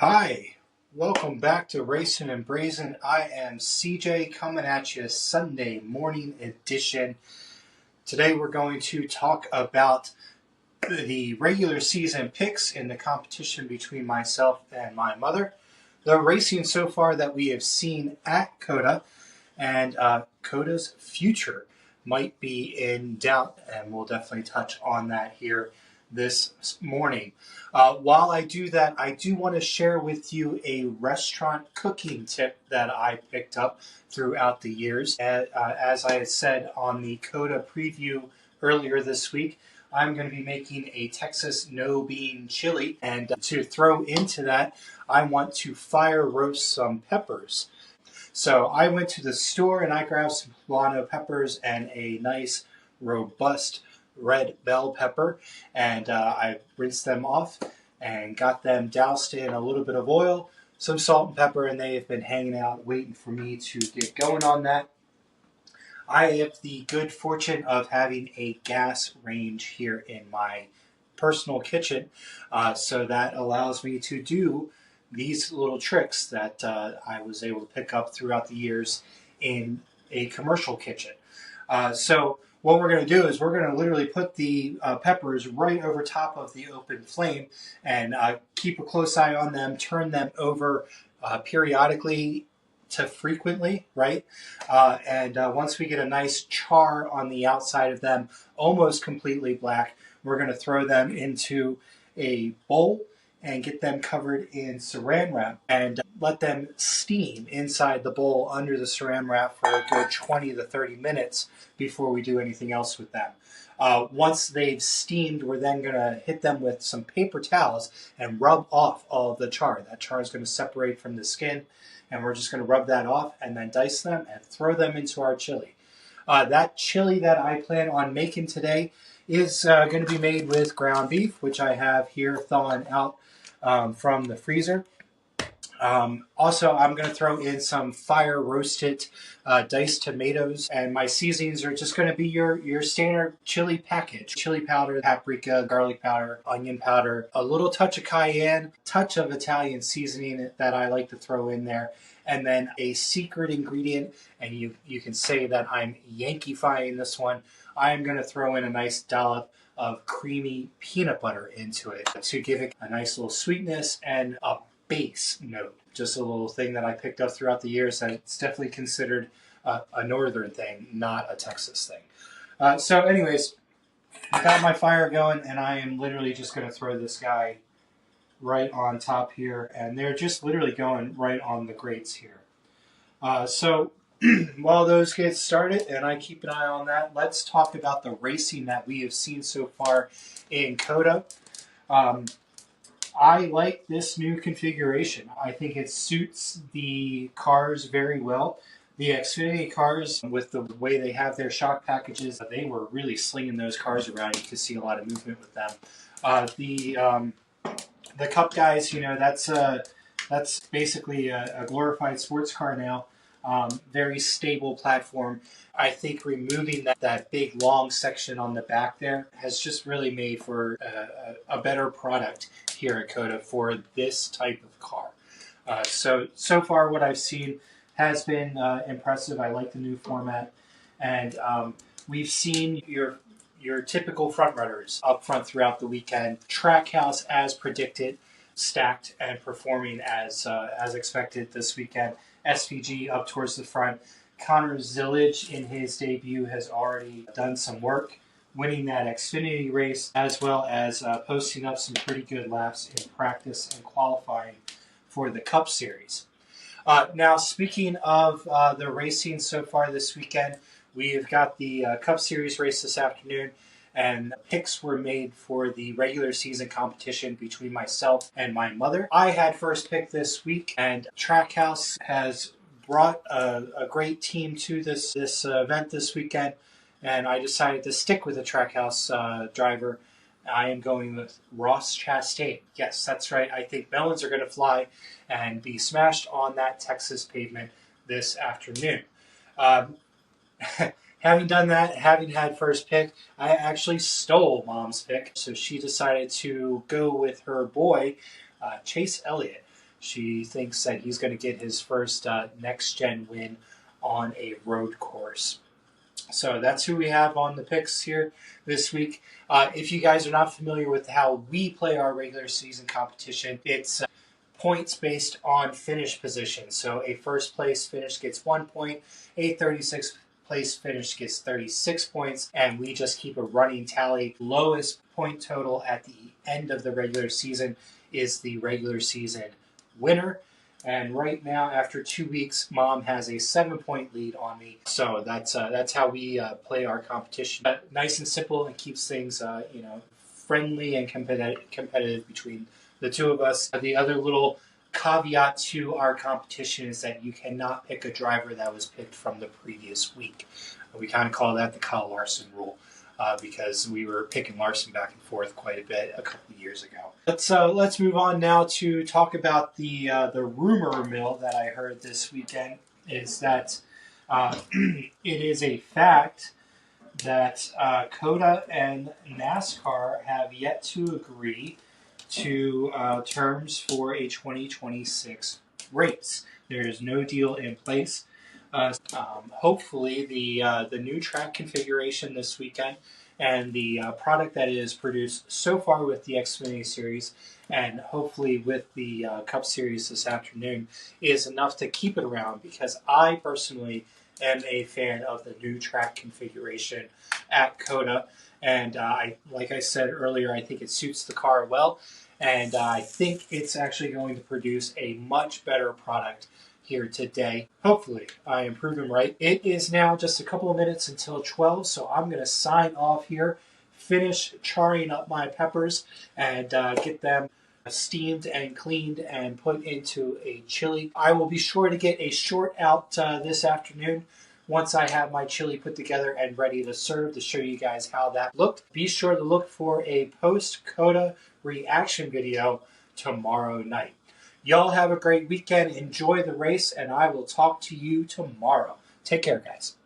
Hi, welcome back to Racin n-Braisin. I am CJ coming at you Sunday morning edition. Today we're going to talk about the regular season picks in the competition between myself and my mother, the racing so far that we have seen at COTA, and COTA's future might be in doubt, and we'll definitely touch on that here this morning. While I do that, I do want to share with you a restaurant cooking tip that I picked up throughout the years. As I had said on the COTA preview earlier this week, I'm going to be making a Texas no-bean chili, and to throw into that, I want to fire roast some peppers. So I went to the store and I grabbed some poblano peppers and a nice robust red bell pepper, and I rinsed them off and got them doused in a little bit of oil, some salt and pepper, and they have been hanging out waiting for me to get going on that. I have the good fortune of having a gas range here in my personal kitchen, so that allows me to do these little tricks that I was able to pick up throughout the years in a commercial kitchen. So what we're going to do is we're going to literally put the peppers right over top of the open flame and keep a close eye on them, turn them over periodically to frequently, right? And once we get a nice char on the outside of them, almost completely black, we're going to throw them into a bowl and get them covered in saran wrap and let them steam inside the bowl under the saran wrap for a good 20 to 30 minutes before we do anything else with them. Once they've steamed, we're then going to hit them with some paper towels and rub off all of the char. That char is going to separate from the skin, and we're just going to rub that off and then dice them and throw them into our chili. That chili that I plan on making today is going to be made with ground beef, which I have here thawing out from the freezer. Also, I'm going to throw in some fire roasted diced tomatoes, and my seasonings are just going to be your standard chili package. Chili powder, paprika, garlic powder, onion powder, a little touch of cayenne, touch of Italian seasoning that I like to throw in there, and then a secret ingredient, and you can say that I'm Yankee-fying this one. I'm going to throw in a nice dollop of creamy peanut butter into it to give it a nice little sweetness and a base note. Just a little thing that I picked up throughout the years that it's definitely considered a northern thing, not a Texas thing. So anyways, I got my fire going, and I am literally just going to throw this guy right on top here, and they're just literally going right on the grates here. So while those get started and I keep an eye on that, let's talk about the racing that we have seen so far in COTA. I like this new configuration. I think it suits the cars very well. The Xfinity cars, with the way they have their shock packages, they were really slinging those cars around. You could see a lot of movement with them. The Cup guys, that's basically a glorified sports car now. Very stable platform. I think removing that big long section on the back there has just really made for a better product here at COTA for this type of car. So far what I've seen has been impressive. I like the new format, and we've seen your typical front runners up front throughout the weekend. Trackhouse, as predicted, stacked and performing as expected this weekend. SVG up towards the front. Connor Zillage in his debut has already done some work, winning that Xfinity race, as well as posting up some pretty good laps in practice and qualifying for the Cup Series. Now, speaking of the racing so far this weekend, we have got the Cup Series race this afternoon, and picks were made for the regular season competition between myself and my mother. I had first pick this week, and Trackhouse has brought a great team to this event this weekend, and I decided to stick with the Trackhouse driver. I am going with Ross Chastain. Yes, that's right. I think melons are going to fly and be smashed on that Texas pavement this afternoon. Having done that, having had first pick, I actually stole Mom's pick. So she decided to go with her boy, Chase Elliott. She thinks that he's going to get his first next-gen win on a road course. So that's who we have on the picks here this week. If you guys are not familiar with how we play our regular season competition, it's points based on finish position. So a first place finish gets 1 point, a 36th place finish gets 36 points, and we just keep a running tally. Lowest point total at the end of the regular season is the regular season winner. And right now, after 2 weeks, Mom has a 7-point lead on me. So that's how we play our competition. Nice and simple, and keeps things friendly and competitive between the two of us. The other little caveat to our competition is that you cannot pick a driver that was picked from the previous week. We kind of call that the Kyle Larson rule. Because we were picking Larson back and forth quite a bit a couple of years ago. Let's move on now to talk about the rumor mill that I heard this weekend. Is that it is a fact that COTA and NASCAR have yet to agree to terms for a 2026 race. There is no deal in place. Hopefully, the new track configuration this weekend and the product that is produced so far with the Xfinity series and hopefully with the Cup series this afternoon is enough to keep it around, because I personally am a fan of the new track configuration at COTA. And like I said earlier, I think it suits the car well. And I think it's actually going to produce a much better product here today. Hopefully, I am proven right. It is now just a couple of minutes until 12, so I'm going to sign off here, finish charring up my peppers, and get them steamed and cleaned and put into a chili. I will be sure to get a short out this afternoon once I have my chili put together and ready to serve, to show you guys how that looked. Be sure to look for a post-COTA reaction video tomorrow night. Y'all have a great weekend. Enjoy the race, and I will talk to you tomorrow. Take care, guys.